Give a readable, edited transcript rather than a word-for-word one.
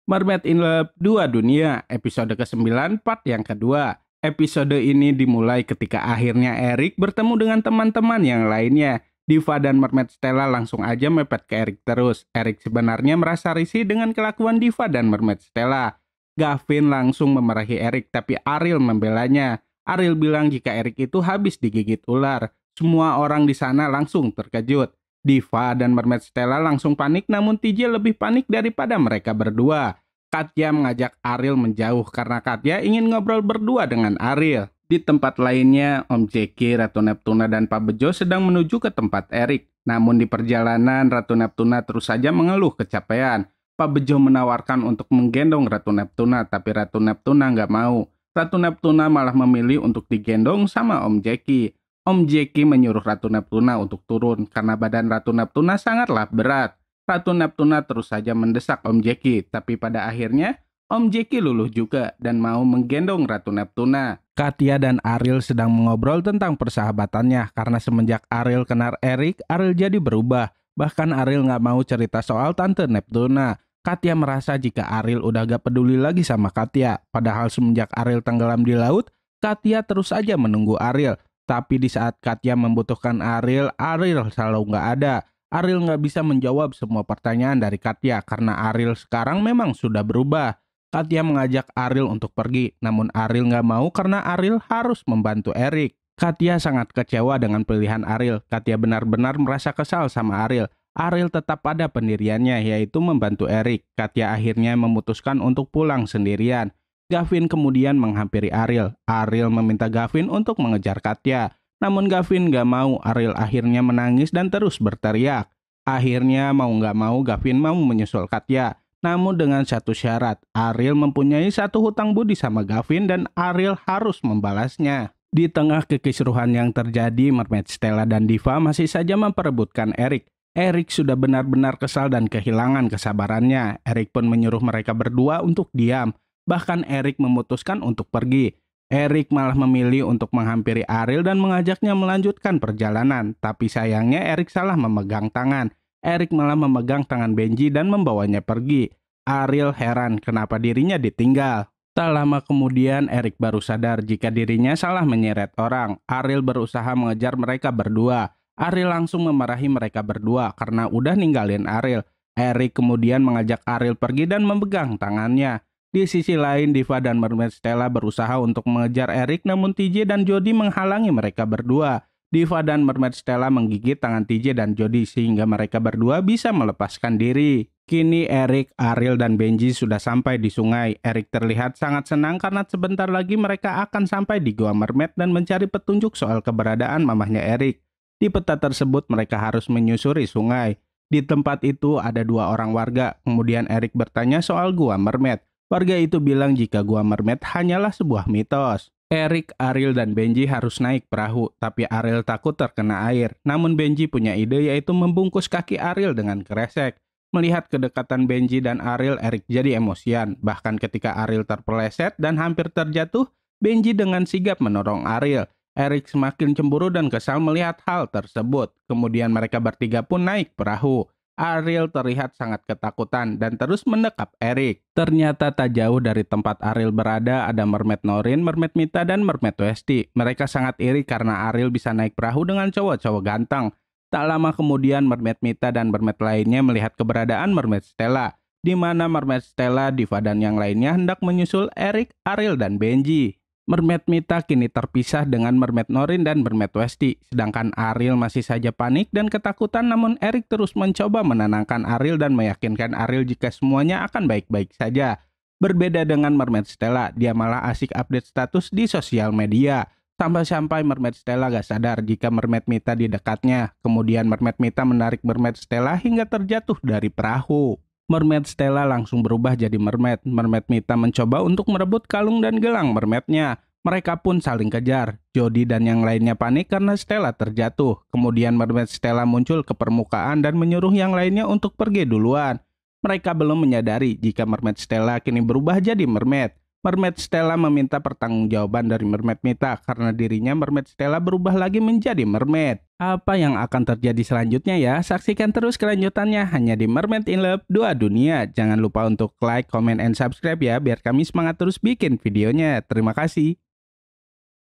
Mermaid in Love 2 Dunia, episode ke-9 part yang kedua. Episode ini dimulai ketika akhirnya Eric bertemu dengan teman-teman yang lainnya. Diva dan Mermaid Stella langsung aja mepet ke Eric terus. Eric sebenarnya merasa risih dengan kelakuan Diva dan Mermaid Stella. Gavin langsung memarahi Eric, tapi Ariel membelanya. Ariel bilang jika Eric itu habis digigit ular. Semua orang di sana langsung terkejut. Diva dan Mermaid Stella langsung panik, namun TJ lebih panik daripada mereka berdua. Katya mengajak Ariel menjauh karena Katya ingin ngobrol berdua dengan Ariel. Di tempat lainnya, Om Jeki, Ratu Neptuna, dan Pak Bejo sedang menuju ke tempat Eric. Namun di perjalanan, Ratu Neptuna terus saja mengeluh kecapean. Pak Bejo menawarkan untuk menggendong Ratu Neptuna, tapi Ratu Neptuna nggak mau. Ratu Neptuna malah memilih untuk digendong sama Om Jeki. Om Jeki menyuruh Ratu Neptuna untuk turun karena badan Ratu Neptuna sangatlah berat. Ratu Neptuna terus saja mendesak Om Jeki, tapi pada akhirnya Om Jeki luluh juga dan mau menggendong Ratu Neptuna. Katya dan Ariel sedang mengobrol tentang persahabatannya karena semenjak Ariel kenal Eric, Ariel jadi berubah. Bahkan Ariel nggak mau cerita soal Tante Neptuna. Katya merasa jika Ariel udah gak peduli lagi sama Katya. Padahal semenjak Ariel tenggelam di laut, Katya terus saja menunggu Ariel. Tapi di saat Katya membutuhkan Ariel, Ariel selalu nggak ada. Ariel nggak bisa menjawab semua pertanyaan dari Katya karena Ariel sekarang memang sudah berubah. Katya mengajak Ariel untuk pergi, namun Ariel nggak mau karena Ariel harus membantu Eric. Katya sangat kecewa dengan pilihan Ariel. Katya benar-benar merasa kesal sama Ariel. Ariel tetap pada pendiriannya, yaitu membantu Eric. Katya akhirnya memutuskan untuk pulang sendirian. Gavin kemudian menghampiri Ariel. Ariel meminta Gavin untuk mengejar Katya. Namun Gavin gak mau. Ariel akhirnya menangis dan terus berteriak. Akhirnya mau gak mau Gavin mau menyusul Katya. Namun dengan satu syarat, Ariel mempunyai satu hutang budi sama Gavin dan Ariel harus membalasnya. Di tengah kekisruhan yang terjadi, Mermaid Stella dan Diva masih saja memperebutkan Eric. Eric sudah benar-benar kesal dan kehilangan kesabarannya. Eric pun menyuruh mereka berdua untuk diam. Bahkan Eric memutuskan untuk pergi. Eric malah memilih untuk menghampiri Ariel dan mengajaknya melanjutkan perjalanan. Tapi sayangnya Eric salah memegang tangan. Eric malah memegang tangan Benji dan membawanya pergi. Ariel heran kenapa dirinya ditinggal. Tak lama kemudian Eric baru sadar jika dirinya salah menyeret orang. Ariel berusaha mengejar mereka berdua. Ariel langsung memarahi mereka berdua karena udah ninggalin Ariel. Eric kemudian mengajak Ariel pergi dan memegang tangannya. Di sisi lain, Diva dan Mermaid Stella berusaha untuk mengejar Eric, namun TJ dan Jody menghalangi mereka berdua. Diva dan Mermaid Stella menggigit tangan TJ dan Jody sehingga mereka berdua bisa melepaskan diri. Kini Eric, Ariel, dan Benji sudah sampai di sungai. Eric terlihat sangat senang karena sebentar lagi mereka akan sampai di Gua Mermaid dan mencari petunjuk soal keberadaan mamahnya Eric. Di peta tersebut mereka harus menyusuri sungai. Di tempat itu ada dua orang warga. Kemudian Eric bertanya soal Gua Mermaid. Warga itu bilang jika Gua Mermaid hanyalah sebuah mitos. Eric, Ariel, dan Benji harus naik perahu, tapi Ariel takut terkena air. Namun Benji punya ide yaitu membungkus kaki Ariel dengan kresek. Melihat kedekatan Benji dan Ariel, Eric jadi emosian. Bahkan ketika Ariel terpeleset dan hampir terjatuh, Benji dengan sigap menolong Ariel. Eric semakin cemburu dan kesal melihat hal tersebut. Kemudian mereka bertiga pun naik perahu. Ariel terlihat sangat ketakutan dan terus mendekap Eric. Ternyata tak jauh dari tempat Ariel berada ada Mermaid Norin, Mermaid Mita, dan Mermaid Westy. Mereka sangat iri karena Ariel bisa naik perahu dengan cowok-cowok ganteng. Tak lama kemudian Mermaid Mita dan Mermaid lainnya melihat keberadaan Mermaid Stella, di mana Mermaid Stella, Diva, dan yang lainnya hendak menyusul Eric, Ariel, dan Benji. Mermaid Mita kini terpisah dengan Mermaid Norin dan Mermaid Westy, sedangkan Ariel masih saja panik dan ketakutan, namun Eric terus mencoba menenangkan Ariel dan meyakinkan Ariel jika semuanya akan baik-baik saja. Berbeda dengan Mermaid Stella, dia malah asik update status di sosial media. Sampai-sampai Mermaid Stella gak sadar jika Mermaid Mita di dekatnya. Kemudian Mermaid Mita menarik Mermaid Stella hingga terjatuh dari perahu. Mermaid Stella langsung berubah jadi mermaid. Mermaid Mita mencoba untuk merebut kalung dan gelang mermaidnya. Mereka pun saling kejar. Jody dan yang lainnya panik karena Stella terjatuh. Kemudian Mermaid Stella muncul ke permukaan dan menyuruh yang lainnya untuk pergi duluan. Mereka belum menyadari jika Mermaid Stella kini berubah jadi mermaid. Mermaid Stella meminta pertanggungjawaban dari Mermaid Mita karena dirinya Mermaid Stella berubah lagi menjadi mermaid. Apa yang akan terjadi selanjutnya ya? Saksikan terus kelanjutannya hanya di Mermaid in Love 2 Dunia. Jangan lupa untuk like, comment, and subscribe ya biar kami semangat terus bikin videonya. Terima kasih.